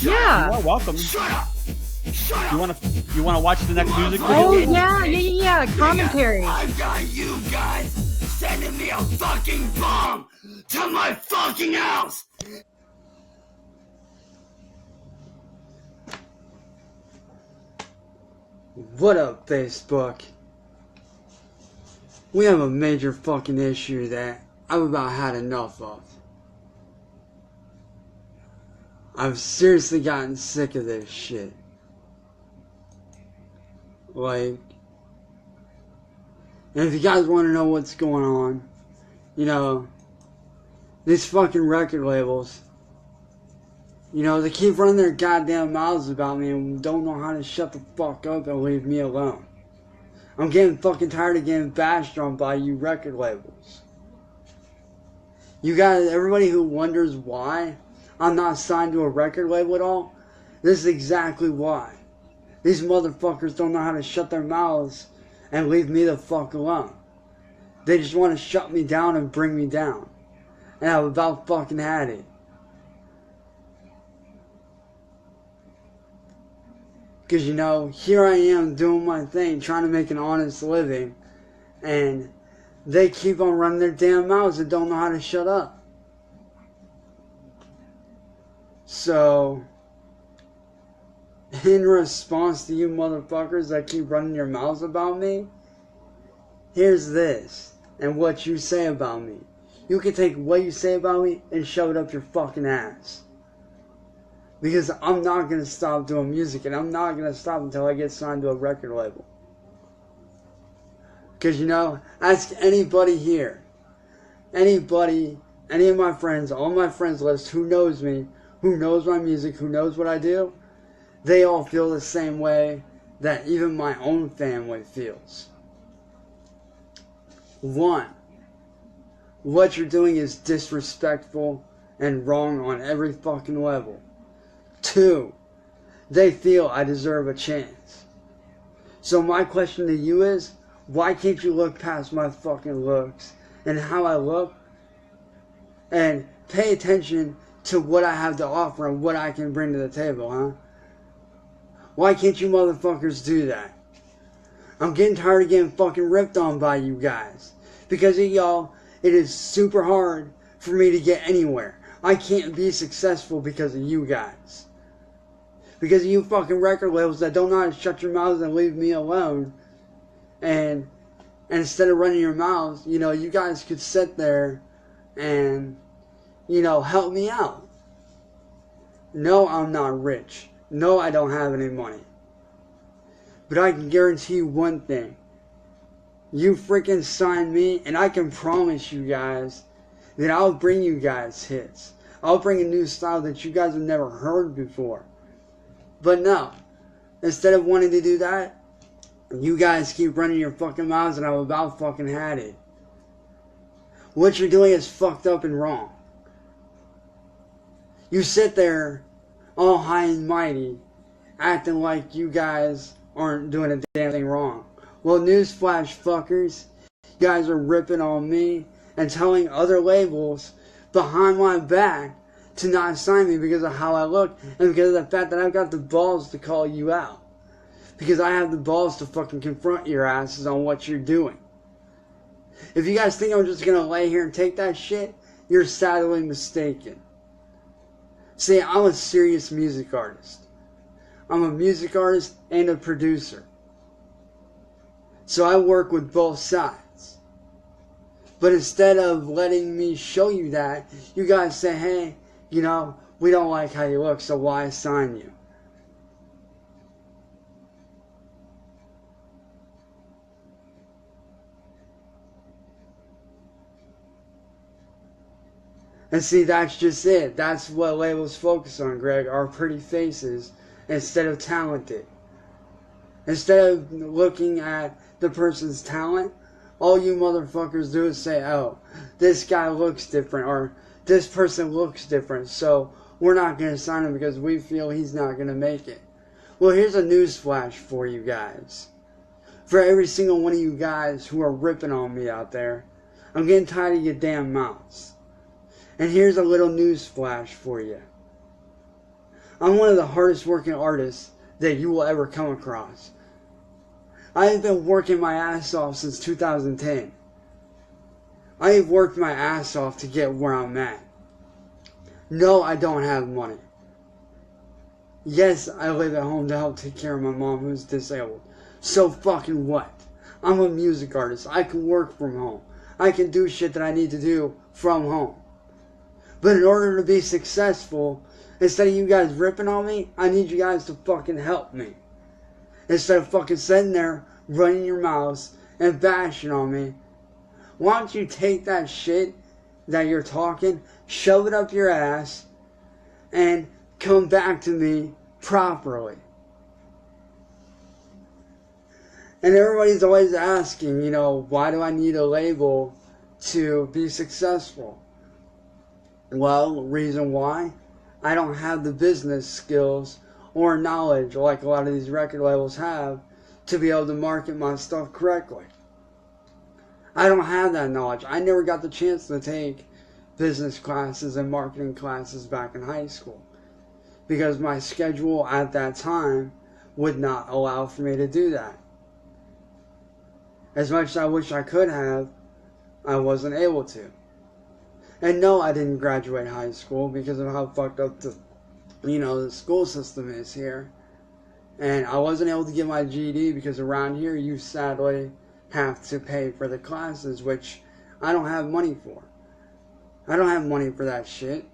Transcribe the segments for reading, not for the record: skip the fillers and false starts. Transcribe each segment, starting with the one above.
Yeah. You are welcome. Shut up! Shut up! You wanna watch the next music Oh, video? yeah. Commentary. I've got you guys sending me a fucking bomb to my fucking house! What up, Facebook? We have a major fucking issue that I've about had enough of. I've seriously gotten sick of this shit. Like, and if you guys want to know what's going on, you know, these fucking record labels, you know, they keep running their goddamn mouths about me and don't know how to shut the fuck up and leave me alone. I'm getting fucking tired of getting bashed on by you record labels. You guys, everybody who wonders why I'm not signed to a record label at all, this is exactly why. These motherfuckers don't know how to shut their mouths and leave me the fuck alone. They just want to shut me down and bring me down. And I've about fucking had it. Because, you know, here I am doing my thing, trying to make an honest living, and they keep on running their damn mouths and don't know how to shut up. So, in response to you motherfuckers that keep running your mouths about me, here's this, and what you say about me. You can take what you say about me and shove it up your fucking ass. Because I'm not going to stop doing music, and I'm not going to stop until I get signed to a record label. Because, you know, ask anybody here, anybody, any of my friends, all my friends list who knows me, who knows my music, who knows what I do, they all feel the same way that even my own family feels. One, what you're doing is disrespectful and wrong on every fucking level. Two, they feel I deserve a chance. So my question to you is, why can't you look past my fucking looks and how I look and pay attention to what I have to offer and what I can bring to the table, huh? Why can't you motherfuckers do that? I'm getting tired of getting fucking ripped on by you guys. Because of y'all, it is super hard for me to get anywhere. I can't be successful because of you guys. Because of you fucking record labels that don't know how to shut your mouths and leave me alone. And instead of running your mouths, you know, you guys could sit there and, you know, help me out. No, I'm not rich. No, I don't have any money. But I can guarantee you one thing. You freaking sign me, and I can promise you guys that I'll bring you guys hits. I'll bring a new style that you guys have never heard before. But no, instead of wanting to do that, you guys keep running your fucking mouths and I've about fucking had it. What you're doing is fucked up and wrong. You sit there all high and mighty, acting like you guys aren't doing a damn thing wrong. Well, newsflash, fuckers, you guys are ripping on me and telling other labels behind my back to not sign me because of how I look and because of the fact that I've got the balls to call you out. Because I have the balls to fucking confront your asses on what you're doing. If you guys think I'm just gonna lay here and take that shit, you're sadly mistaken. See, I'm a serious music artist. I'm a music artist and a producer. So I work with both sides. But instead of letting me show you that, you guys say, hey, you know, we don't like how you look, so why sign you? And see, that's just it. That's what labels focus on, Greg, our pretty faces instead of talented. Instead of looking at the person's talent, all you motherfuckers do is say, oh, this guy looks different, or this person looks different, so we're not going to sign him because we feel he's not going to make it. Well, here's a news flash for you guys. For every single one of you guys who are ripping on me out there, I'm getting tired of your damn mouths. And here's a little news flash for you. I'm one of the hardest working artists that you will ever come across. I've been working my ass off since 2010. I've worked my ass off to get where I'm at. No, I don't have money. Yes, I live at home to help take care of my mom who's disabled. So fucking what? I'm a music artist. I can work from home. I can do shit that I need to do from home. But in order to be successful, instead of you guys ripping on me, I need you guys to fucking help me. Instead of fucking sitting there, running your mouths, and bashing on me, why don't you take that shit that you're talking, shove it up your ass, and come back to me properly. And everybody's always asking, you know, why do I need a label to be successful? Well, reason why? I don't have the business skills or knowledge like a lot of these record labels have to be able to market my stuff correctly. I don't have that knowledge. I never got the chance to take business classes and marketing classes back in high school because my schedule at that time would not allow for me to do that. As much as I wish I could have, I wasn't able to. And no, I didn't graduate high school because of how fucked up the school system is here. And I wasn't able to get my GED because around here you sadly have to pay for the classes, which I don't have money for. I don't have money for that shit.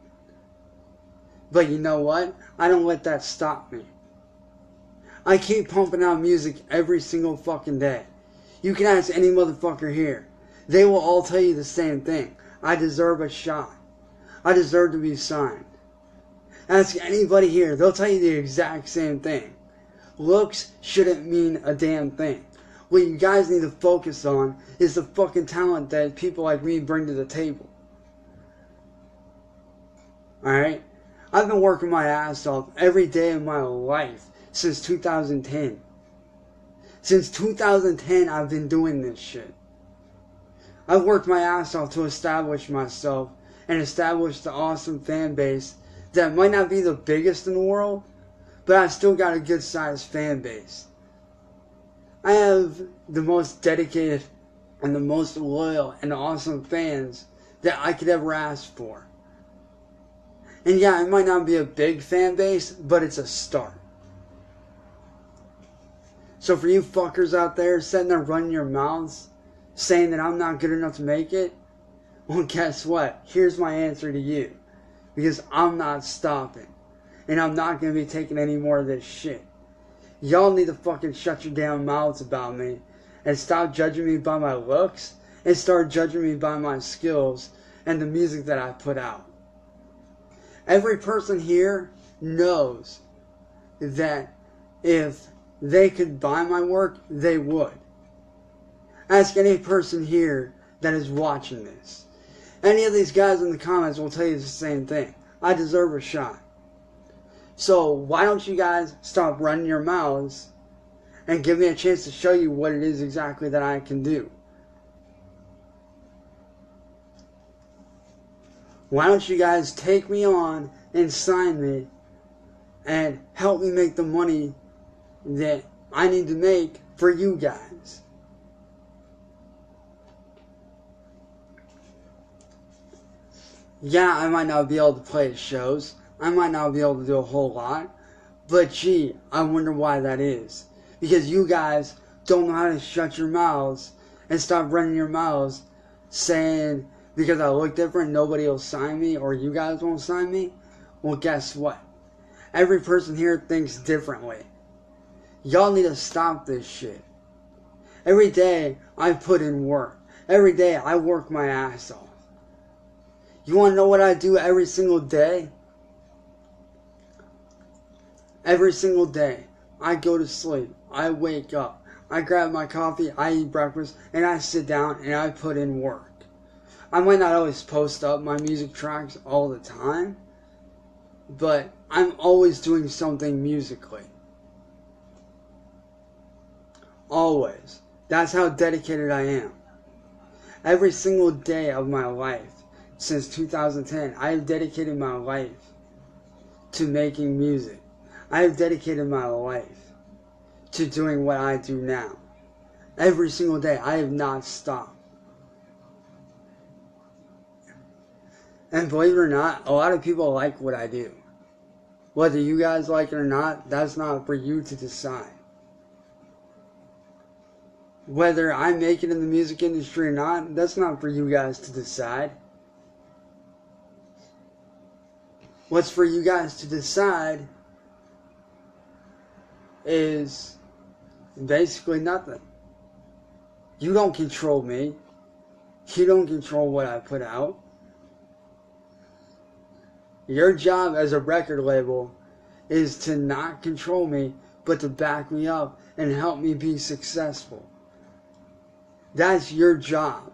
But you know what? I don't let that stop me. I keep pumping out music every single fucking day. You can ask any motherfucker here. They will all tell you the same thing. I deserve a shot. I deserve to be signed. Ask anybody here. They'll tell you the exact same thing. Looks shouldn't mean a damn thing. What you guys need to focus on is the fucking talent that people like me bring to the table. Alright? I've been working my ass off every day of my life since 2010. Since 2010, I've been doing this shit. I've worked my ass off to establish myself and establish the awesome fan base that might not be the biggest in the world, but I still got a good sized fan base. I have the most dedicated and the most loyal and awesome fans that I could ever ask for. And yeah, it might not be a big fan base, but it's a start. So for you fuckers out there sitting there running your mouths, saying that I'm not good enough to make it, well, guess what? Here's my answer to you. Because I'm not stopping. And I'm not going to be taking any more of this shit. Y'all need to fucking shut your damn mouths about me and stop judging me by my looks and start judging me by my skills and the music that I put out. Every person here knows that if they could buy my work, they would. Ask any person here that is watching this. Any of these guys in the comments will tell you the same thing. I deserve a shot. So why don't you guys stop running your mouths and give me a chance to show you what it is exactly that I can do. Why don't you guys take me on and sign me and help me make the money that I need to make for you guys. Yeah, I might not be able to play at shows. I might not be able to do a whole lot. But gee, I wonder why that is. Because you guys don't know how to shut your mouths and stop running your mouths saying, because I look different, nobody will sign me or you guys won't sign me. Well, guess what? Every person here thinks differently. Y'all need to stop this shit. Every day I put in work. Every day I work my ass off. You want to know what I do every single day? Every single day, I go to sleep, I wake up, I grab my coffee, I eat breakfast, and I sit down and I put in work. I might not always post up my music tracks all the time, but I'm always doing something musically. Always. That's how dedicated I am. Every single day of my life, since 2010, I have dedicated my life to making music. I have dedicated my life to doing what I do now. Every single day, I have not stopped. And believe it or not, a lot of people like what I do. Whether you guys like it or not, that's not for you to decide. Whether I make it in the music industry or not, that's not for you guys to decide. What's for you guys to decide is basically nothing. You don't control me. You don't control what I put out. Your job as a record label is to not control me, but to back me up and help me be successful. That's your job,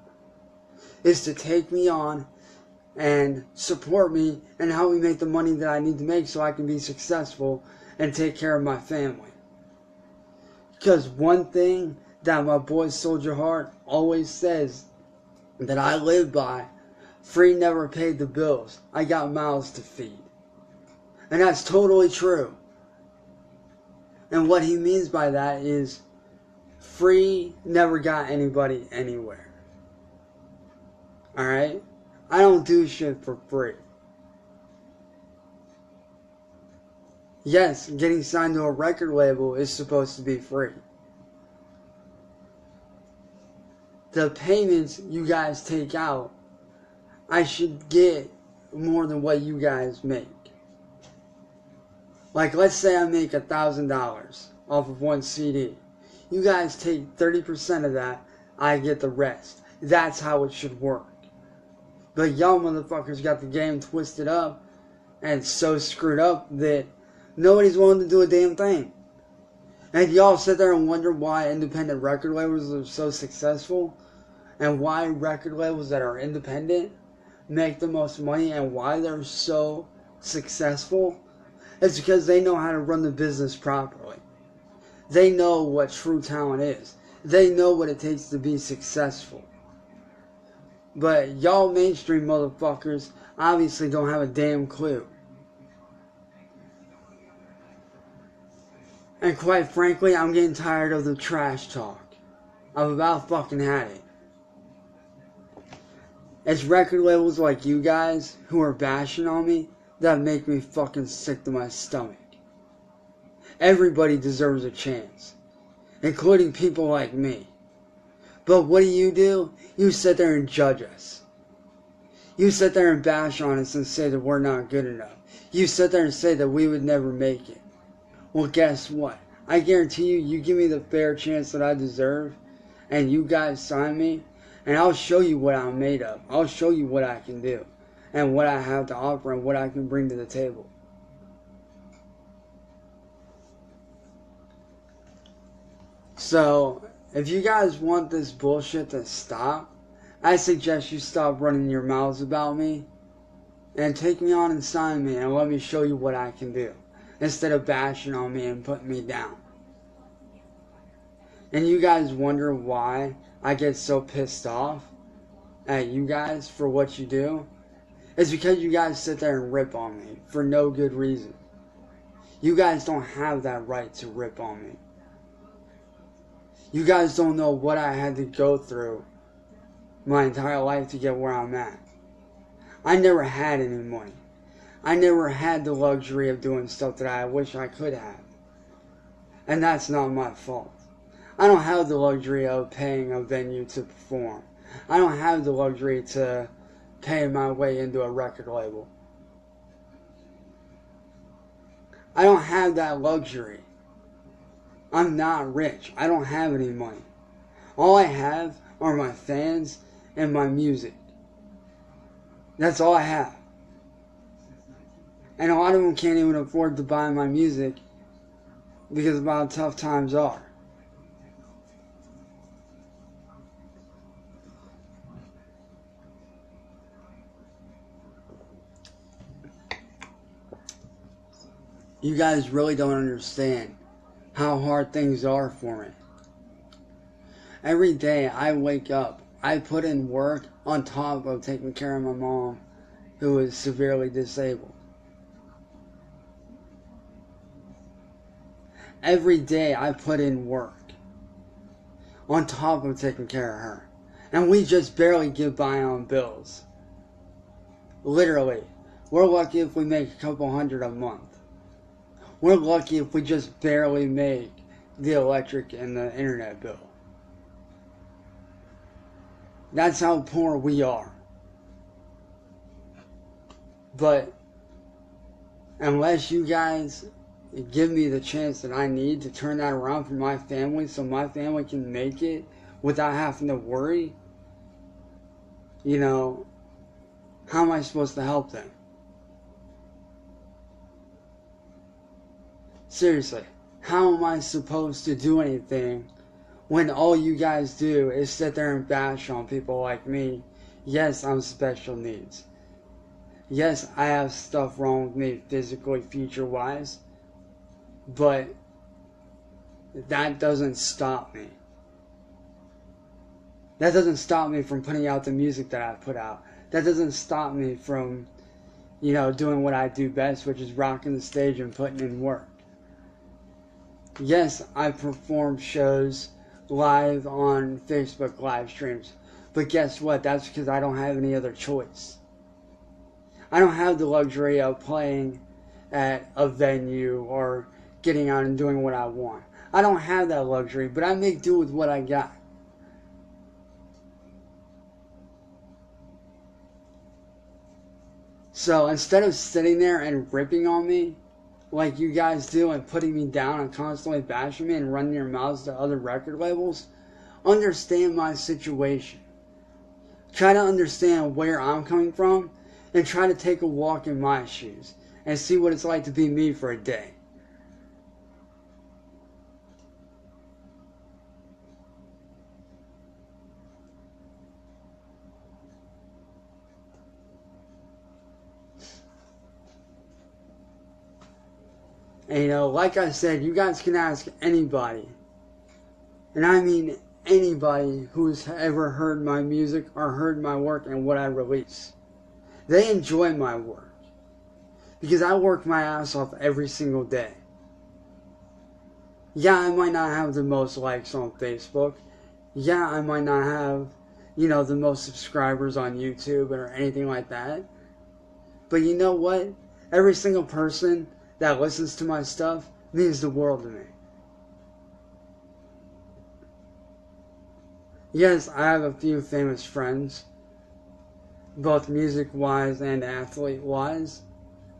is to take me on and support me and help me make the money that I need to make so I can be successful and take care of my family. Because one thing that my boy Soldier Heart always says that I live by, free never paid the bills. I got mouths to feed. And that's totally true. And what he means by that is free never got anybody anywhere. Alright? I don't do shit for free. Yes, getting signed to a record label is supposed to be free. The payments you guys take out, I should get more than what you guys make. Like, let's say I make $1,000 off of one CD. You guys take 30% of that, I get the rest. That's how it should work. But y'all motherfuckers got the game twisted up and so screwed up that nobody's willing to do a damn thing. And y'all sit there and wonder why independent record labels are so successful, and why record labels that are independent make the most money, and why they're so successful. It's because they know how to run the business properly. They know what true talent is. They know what it takes to be successful. But y'all mainstream motherfuckers obviously don't have a damn clue. And quite frankly, I'm getting tired of the trash talk. I've about fucking had it. It's record labels like you guys who are bashing on me that make me fucking sick to my stomach. Everybody deserves a chance, including people like me. But what do? You sit there and judge us. You sit there and bash on us and say that we're not good enough. You sit there and say that we would never make it. Well, guess what? I guarantee you, you give me the fair chance that I deserve, and you guys sign me, and I'll show you what I'm made of. I'll show you what I can do, and what I have to offer, and what I can bring to the table. So, if you guys want this bullshit to stop, I suggest you stop running your mouths about me and take me on and sign me and let me show you what I can do, instead of bashing on me and putting me down. And you guys wonder why I get so pissed off at you guys for what you do? It's because you guys sit there and rip on me for no good reason. You guys don't have that right to rip on me. You guys don't know what I had to go through my entire life to get where I'm at. I never had any money. I never had the luxury of doing stuff that I wish I could have. And that's not my fault. I don't have the luxury of paying a venue to perform. I don't have the luxury to pay my way into a record label. I don't have that luxury. I'm not rich. I don't have any money. All I have are my fans and my music. That's all I have. And a lot of them can't even afford to buy my music because of how tough times are. You guys really don't understand how hard things are for me. Every day I wake up, I put in work on top of taking care of my mom, who is severely disabled. Every day I put in work on top of taking care of her. And we just barely get by on bills. Literally. We're lucky if we make a couple hundred a month. We're lucky if we just barely make the electric and the internet bill. That's how poor we are. But unless you guys give me the chance that I need to turn that around for my family so my family can make it without having to worry, you know, how am I supposed to help them? Seriously, how am I supposed to do anything when all you guys do is sit there and bash on people like me? Yes, I'm special needs. Yes, I have stuff wrong with me physically, future-wise. But that doesn't stop me. That doesn't stop me from putting out the music that I put out. That doesn't stop me from, you know, doing what I do best, which is rocking the stage and putting in work. Yes, I perform shows live on Facebook live streams. But guess what? That's because I don't have any other choice. I don't have the luxury of playing at a venue or getting out and doing what I want. I don't have that luxury, but I make do with what I got. So instead of sitting there and ripping on me like you guys do and putting me down and constantly bashing me and running your mouths to other record labels, understand my situation. Try to understand where I'm coming from and try to take a walk in my shoes and see what it's like to be me for a day. And you know, like I said, you guys can ask anybody, and I mean anybody who's ever heard my music or heard my work and what I release. They enjoy my work because I work my ass off every single day. Yeah, I might not have the most likes on Facebook. Yeah, I might not have, you know, the most subscribers on YouTube or anything like that. But you know what? Every single person that listens to my stuff means the world to me. Yes, I have a few famous friends, both music-wise and athlete-wise.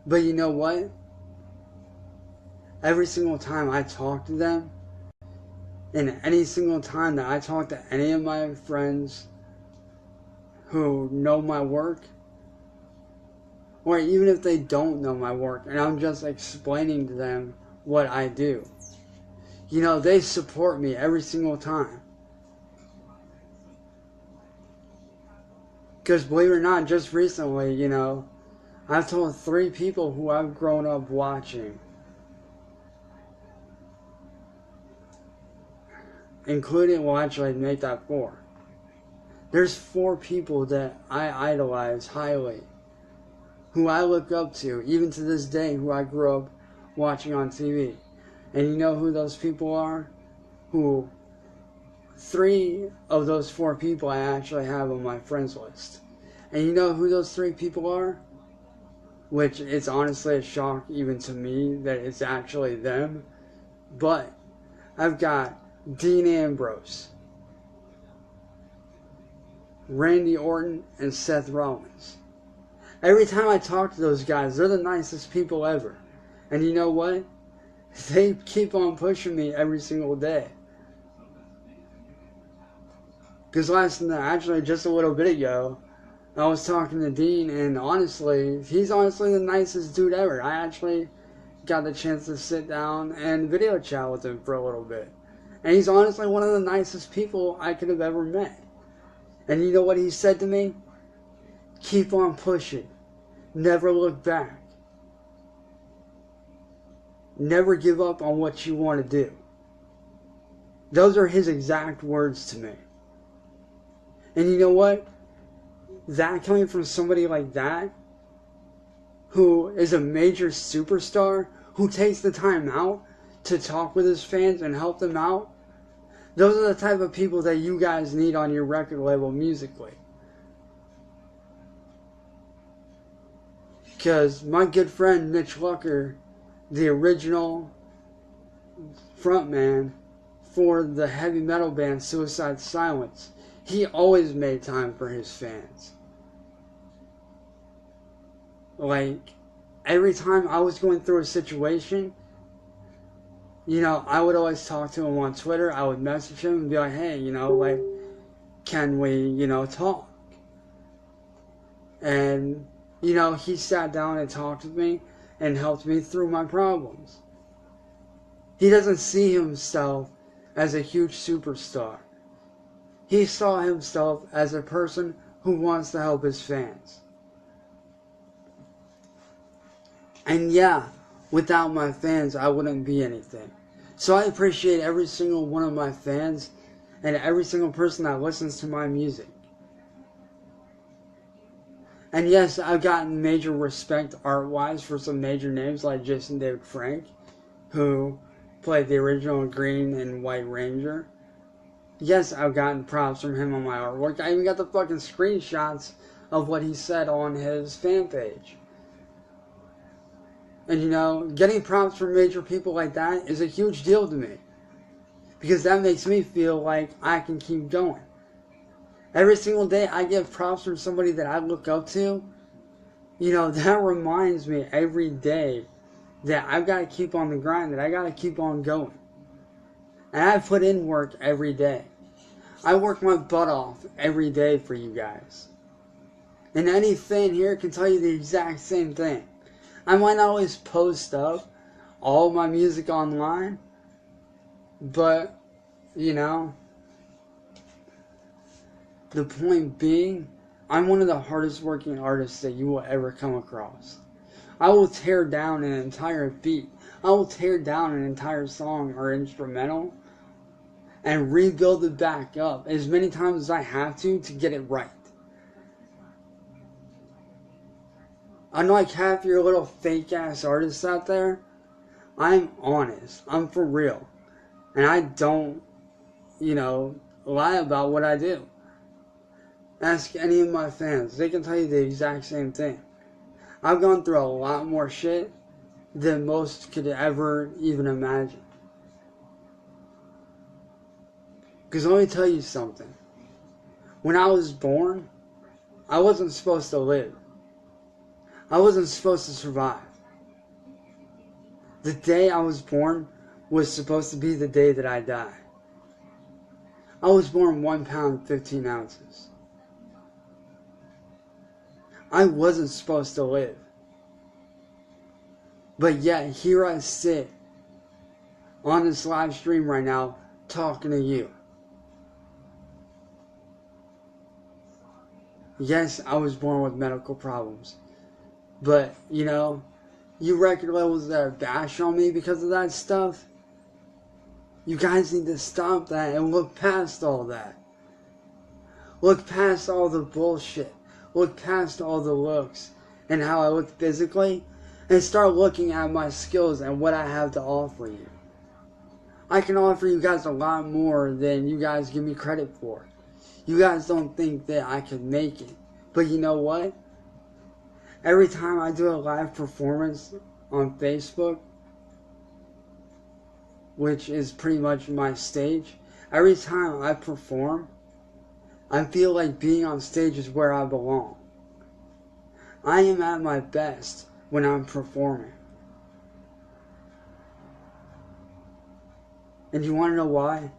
But you know what? Every single time I talk to them, and any single time that I talk to any of my friends who know my work, or even if they don't know my work, and I'm just explaining to them what I do, you know, they support me every single time. Because believe it or not, just recently, you know, I've told 3 people who I've grown up watching, including, well, actually, make that 4. There's 4 people that I idolize highly, who I look up to, even to this day, who I grew up watching on TV. And you know who those people are? 3 of those 4 people I actually have on my friends list. And you know who those 3 people are? Which it's honestly a shock even to me that it's actually them. But I've got Dean Ambrose, Randy Orton, and Seth Rollins. Every time I talk to those guys, they're the nicest people ever. And you know what? They keep on pushing me every single day. Because actually just a little bit ago, I was talking to Dean, and honestly, he's honestly the nicest dude ever. I actually got the chance to sit down and video chat with him for a little bit. And he's honestly one of the nicest people I could have ever met. And you know what he said to me? Keep on pushing. Never look back. Never give up on what you want to do. Those are his exact words to me. And you know what? That coming from somebody like that, who is a major superstar, who takes the time out to talk with his fans and help them out, those are the type of people that you guys need on your record label musically. Because my good friend Mitch Lucker, the original frontman for the heavy metal band Suicide Silence, he always made time for his fans. Like, every time I was going through a situation, you know, I would always talk to him on Twitter. I would message him and be like, hey, you know, like, can we, you know, talk? And, you know, he sat down and talked with me and helped me through my problems. He doesn't see himself as a huge superstar. He saw himself as a person who wants to help his fans. And yeah, without my fans, I wouldn't be anything. So I appreciate every single one of my fans and every single person that listens to my music. And yes, I've gotten major respect art-wise for some major names like Jason David Frank, who played the original Green and White Ranger. Yes, I've gotten props from him on my artwork. I even got the fucking screenshots of what he said on his fan page. And you know, getting props from major people like that is a huge deal to me. Because that makes me feel like I can keep going. Every single day I get props from somebody that I look up to. You know, that reminds me every day that I've got to keep on the grind, that I got to keep on going. And I put in work every day. I work my butt off every day for you guys. And any fan here can tell you the exact same thing. I might not always post up all my music online, but, you know, the point being, I'm one of the hardest working artists that you will ever come across. I will tear down an entire beat. I will tear down an entire song or instrumental and rebuild it back up as many times as I have to get it right. Unlike half your little fake ass artists out there, I'm honest. I'm for real. And I don't, you know, lie about what I do. Ask any of my fans. They can tell you the exact same thing. I've gone through a lot more shit than most could ever even imagine. Because let me tell you something. When I was born, I wasn't supposed to live. I wasn't supposed to survive. The day I was born was supposed to be the day that I die. I was born 1 pound 15 ounces. I wasn't supposed to live. But yet, here I sit on this live stream right now talking to you. Yes, I was born with medical problems. But, you know, you record labels that are bash on me because of that stuff, you guys need to stop that and look past all that. Look past all the bullshit. Look past all the looks and how I look physically and start looking at my skills and what I have to offer you. I can offer you guys a lot more than you guys give me credit for. You guys don't think that I could make it. But you know what? Every time I do a live performance on Facebook, which is pretty much my stage, every time I perform, I feel like being on stage is where I belong. I am at my best when I'm performing. And you want to know why?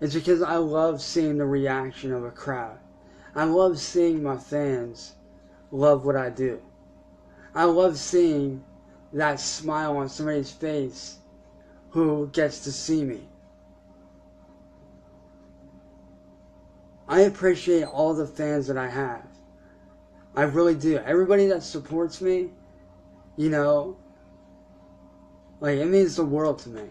It's because I love seeing the reaction of a crowd. I love seeing my fans love what I do. I love seeing that smile on somebody's face who gets to see me. I appreciate all the fans that I have. I really do. Everybody that supports me, you know, like, it means the world to me.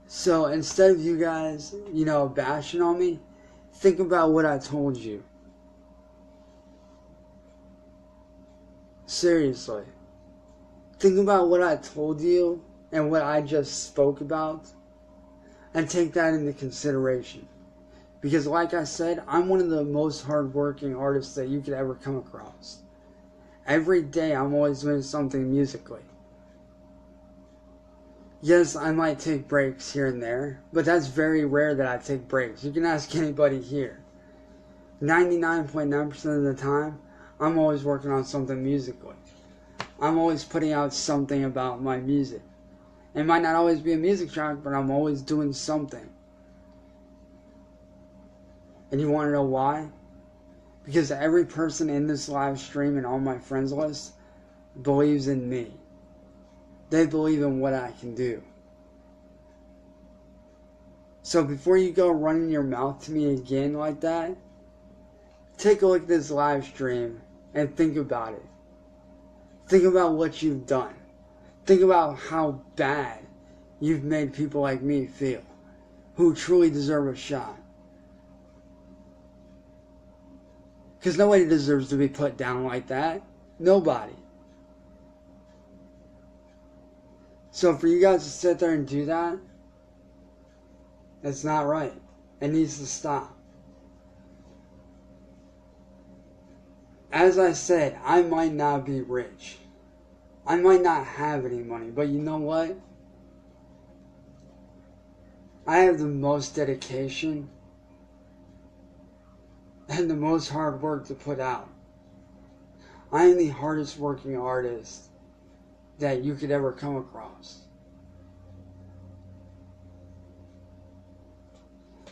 So instead of you guys, you know, bashing on me, think about what I told you. Seriously. think about what I told you and what I just spoke about and take that into consideration. Because like I said, I'm one of the most hardworking artists that you could ever come across. Every day I'm always doing something musically. Yes, I might take breaks here and there, but that's very rare that I take breaks. You can ask anybody here. 99.9% of the time, I'm always working on something musically. I'm always putting out something about my music. It might not always be a music track, but I'm always doing something. And you want to know why? Because every person in this live stream and on my friends list believes in me. They believe in what I can do. So before you go running your mouth to me again like that, take a look at this live stream and think about it. Think about what you've done. Think about how bad you've made people like me feel, who truly deserve a shot. Because nobody deserves to be put down like that. Nobody. So for you guys to sit there and do that, that's not right. It needs to stop. As I said, I might not be rich. I might not have any money, but you know what? I have the most dedication and the most hard work to put out. I am the hardest working artist that you could ever come across.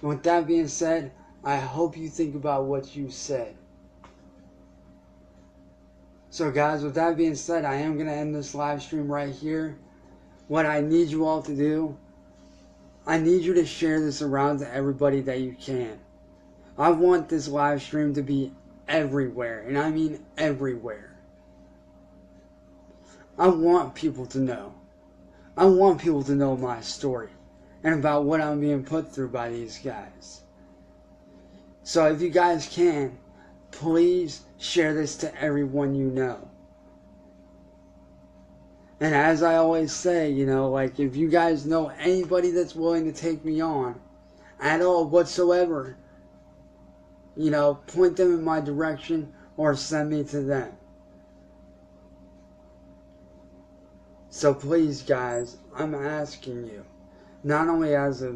And with that being said, I hope you think about what you said. So guys, with that being said, I am going to end this live stream right here. What I need you all to do, I need you to share this around to everybody that you can. I want this live stream to be everywhere, and I mean everywhere. I want people to know. I want people to know my story and about what I'm being put through by these guys. So if you guys can, please share this to everyone you know. And as I always say, you know, like if you guys know anybody that's willing to take me on at all whatsoever, you know, point them in my direction or send me to them. So please guys, I'm asking you, not only as a,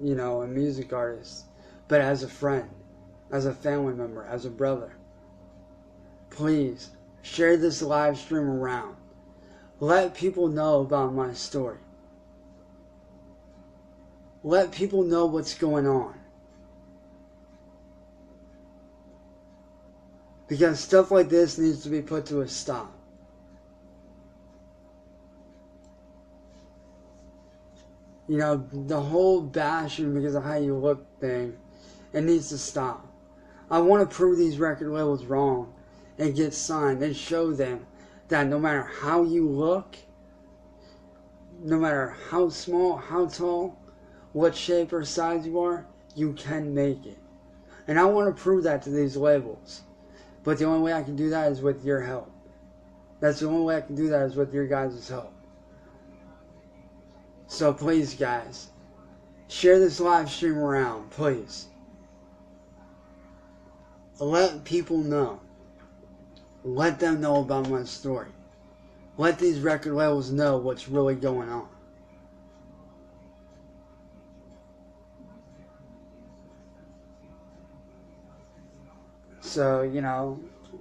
you know, a music artist, but as a friend, as a family member, as a brother. Please share this live stream around. Let people know about my story. Let people know what's going on. Because stuff like this needs to be put to a stop. You know, the whole bashing because of how you look thing, it needs to stop. I want to prove these record labels wrong and get signed and show them that no matter how you look, no matter how small, how tall, what shape or size you are, you can make it. And I want to prove that to these labels. But the only way I can do that is with your help. That's the only way I can do that is with your guys' help. So please guys, share this live stream around, please. Let people know. Let them know about my story. Let these record labels know what's really going on. So, you know,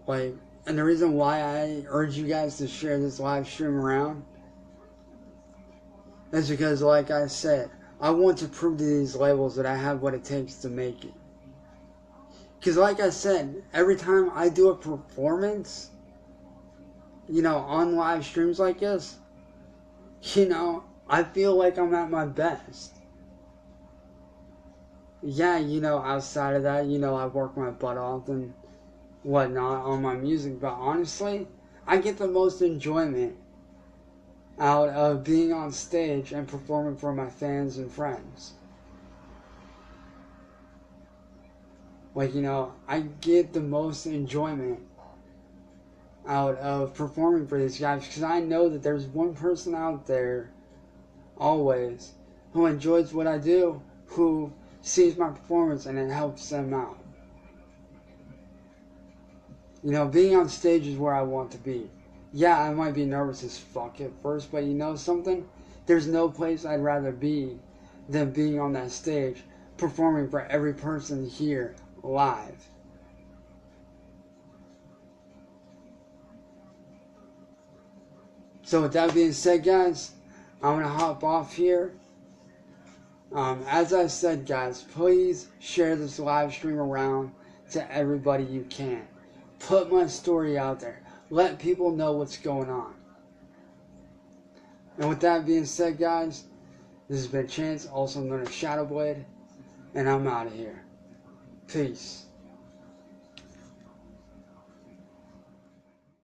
like, and the reason why I urge you guys to share this live stream around is because, like I said, I want to prove to these labels that I have what it takes to make it. Because like I said, every time I do a performance, you know, on live streams like this, you know, I feel like I'm at my best. Yeah, you know, outside of that, you know, I work my butt off and whatnot on my music, but honestly, I get the most enjoyment out of being on stage and performing for my fans and friends. Like, you know, I get the most enjoyment out of performing for these guys, because I know that there's one person out there always who enjoys what I do, who sees my performance and it helps them out. You know, being on stage is where I want to be. Yeah, I might be nervous as fuck at first, but you know something? There's no place I'd rather be than being on that stage, performing for every person here live. So with that being said, guys, I'm going to hop off here. As I said, guys, please share this live stream around to everybody you can. Put my story out there. Let people know what's going on. And with that being said, guys, this has been Chance, also known as Shadowblade, and I'm out of here. Peace.